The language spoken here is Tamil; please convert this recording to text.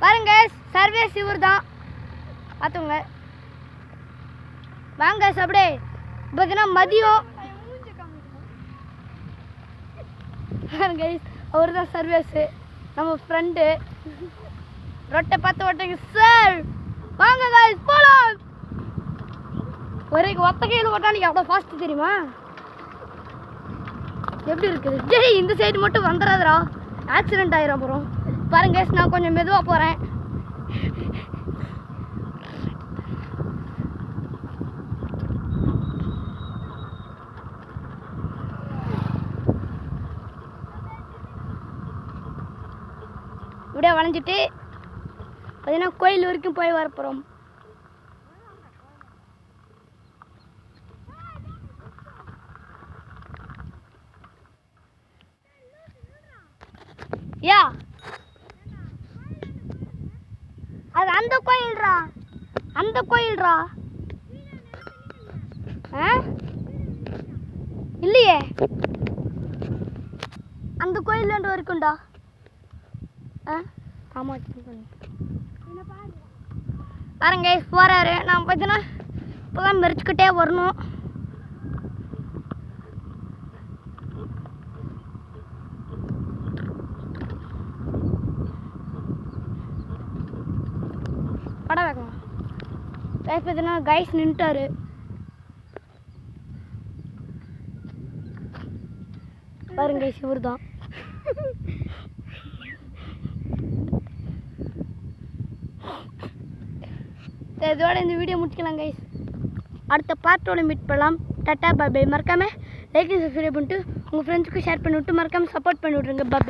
பாருங்க சர்வீஸ் இவர் தான் பார்த்துங்க வாங்க அப்படியே பார்த்தீங்கன்னா மதியம் பாருங்க அவர் தான் சர்வீஸு நம்ம ஃப்ரெண்டு ரொட்டை பார்த்து ஓட்டுங்க சார் வாங்க கைஸ் போலாம் ஒரே ஒத்த கையில் ஓட்டானிக்கு அவ்வளோ ஃபாஸ்ட்டு தெரியுமா எப்படி இருக்குது டேய் இந்த சைடு மட்டும் வந்துடாதரா ஆக்சிடென்ட் ஆயிரும் அப்புறம் பாருங்க நான் கொஞ்சம் மெதுவாக போகிறேன் இப்படியே வளைஞ்சிட்டு பார்த்தீங்கன்னா கோயில் வரைக்கும் போய் வரப்போகிறோம் யா அது அந்த கோயில்ரா இல்லையே அந்த கோயில் வரைக்கும்டா ஆமாம் பாருங்க போறாரு நான் பார்த்தீங்கன்னா இப்போதான் மெரிச்சுக்கிட்டே வரணும் படம் வைக்கலாம் கைஸ் பார்த்தீங்கன்னா கைஸ் நின்ட்டாரு பாருங்க கைஸ் இவர் தான் இதோட இந்த வீடியோ முடிக்கலாம் கைஸ் அடுத்த பார்ட்டோட மீட் பண்ணலாம் டாட்டா பாய் பாய் மறக்காமல் லைக் சப்ஸ்கிரைப் பண்ணிட்டு உங்கள் ஃப்ரெண்ட்ஸுக்கு ஷேர் பண்ணி விட்டு மறக்காமல் சப்போர்ட் பண்ணி விட்ருங்க பாய்.